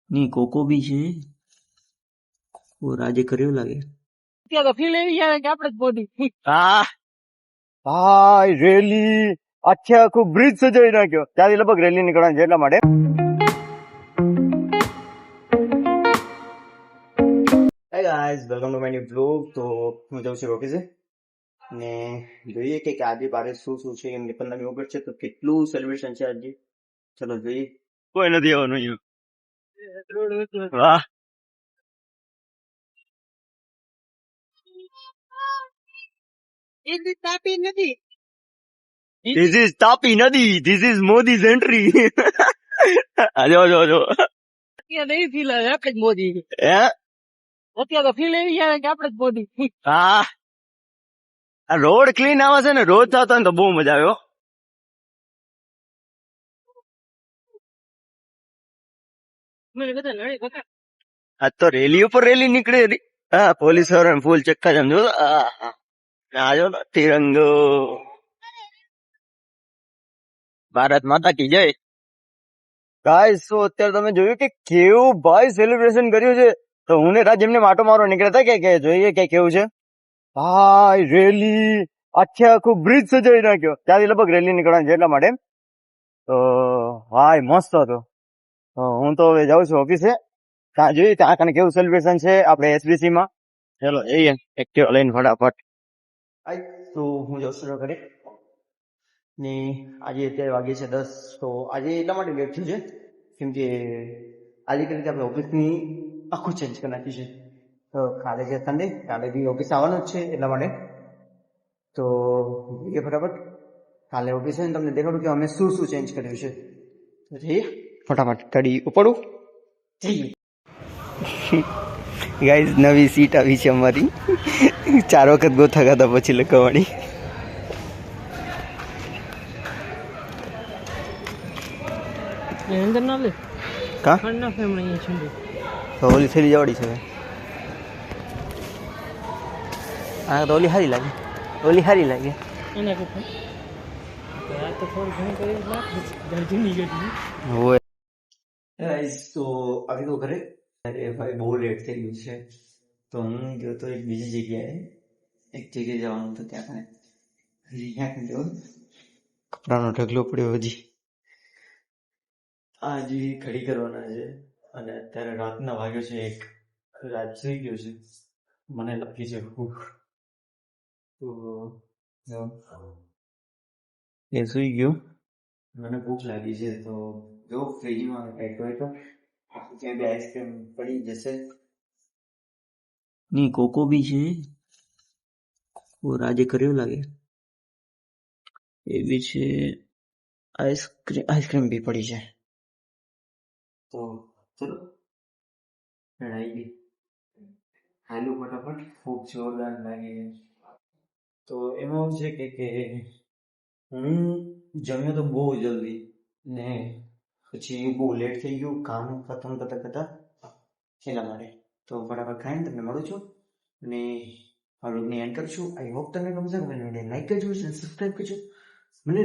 ની કોકો બી છે ઓ રાજે કર્યો લાગે ત્યાં તો ફીલ એવી આવે કે આપણે જ બોડી હા ભાઈ રેલી આખે આખું બ્રિજ સજાવી નાખ્યો ત્યાંથી લગભગ રેલી નીકળવાની છે એટલા માટે hi guys welcome to my new blog. તો હું જાઉં છું ઓફિસે ને જોઈએ કે આજે બારે શું શું છે. એમની 15મી ઓગસ્ટ છે તો કેટલું સેલિબ્રેશન છે આજે. ચલો જોઈએ. કોઈ નથી આવવાનું અહીંયા. વાહ તાપી નથી ધીસ ઇઝ તાપી નદી, ધીસ ઇઝ મોદીઝ એન્ટ્રી. આજો આજો આજો. ત્યાં નહીં ફીલ આવે આપણે જ મોદી હે અત્યારે તો ફીલ એવી આવે કે આપણે જ મોદી હા આ રોડ ક્લીન આવે છે ને રોજ થતો હોય ને તો બહુ મજા આવે હો. મને બધા લડે બકા આજ તો રેલી ઉપર રેલી નીકળી હતી. હા પોલીસ વાળા ફૂલ ચક્કા જમ જો. આજો તિરંગો ભારત માતા કી જય. ગાઈસ તો અત્યારે તમે જોયું કે કેવું ભાઈ સેલિબ્રેશન કર્યું છે. તો હું ને રાજ એમને માટો મારવા નીકળ્યા હતા કે જોઈએ કે કેવું છે. ભાઈ રેલી આખે આખું બ્રિજ સજાવી નાખ્યો ત્યાંથી લગભગ રેલી નીકળવાની છે એટલા માટે. તો ભાઈ મસ્ત હતો. હું તો હવે જાઉં છું ઓફિસે. ત્યાં જોઈએ ત્યાં કને કેવું સેલિબ્રેશન છે આપણે એસબીસી માં. ચલો જઈએ એક્ટિવા લઈને ફટાફટ. તો હું જાઉં છું ઘરે ને આજે અત્યારે વાગે છે 10. તો આજે એટલા માટે લેટ થયું છે કેમ કે આજે કઈ રીતે આપણે ઓફિસની આખું ચેન્જ કરી નાખ્યું છે. તો કાલે છે સન્ડે, કાલે બી ઓફિસ આવવાનું જ છે એટલા માટે. તો એ ફટાફટ કાલે ઓફિસ ને તમને દેખાડું કે અમે શું શું ચેન્જ કર્યું છે. તો જઈએ ફટાફટ ગાડી ઉપાડું જઈએ. ગાઈઝ નવી સીટ આવી છે અમારી. 4 વખત ગોથા ખાધા પછી લગાવવાની. અંદર ના લે કા પણ ના ફેમ અહીંયા છે તો ઓલી થેલી જવાડી છે. આ તો ઓલી સારી લાગે, ઓલી સારી લાગે. એના કરતા આ તો થોડું ઘણું કરી નાખ જૂની ગઈ હોય ગાઈઝ તો આવી તો ઘરે. અરે ભાઈ બહુ લેટ થઈ ગયું છે તો હું ગયો તો એક બીજી જગ્યાએ. એક જગ્યાએ જવાનું હતું ત્યાં હજી ક્યાંક ગયો. કપડાનો ઢગલો પડ્યો હજી. આજે ખડી કરવાના છે અને અત્યારે રાતના વાગ્યો છે 1. રાત સુઈ ગયો છે, મને લાગી છે ભૂખ. તો એ સુઈ ગયો, મને ભૂખ લાગી છે. તો જો ફ્રીજમાં કંઈક હોય તો ક્યાં બી આઈસ્ક્રીમ પડી જશે. ની કોકો બી છે ઓ રાજે કર્યો લાગે એ બી છે. આઈસ્ક્રીમ બી પડી છે. તો ચલો લડાઈ ગઈ હાલું ફટાફટ. ખૂબ જોરદાર લાગે. તો એમાં એવું છે કે હું જમ્યો તો બહુ જલ્દી ને પછી બહુ લેટ થઈ ગયું કામ ખતમ કરતા કરતા એટલા માટે. તો ફટાફટ ખાઈને તમને મળું છું અને આ વ્લોગને એન્ડ કરું છું. આઈ હોપ તમને ગમશે. મને લાઈક કરજો, સબસ્ક્રાઈબ કરજો. મને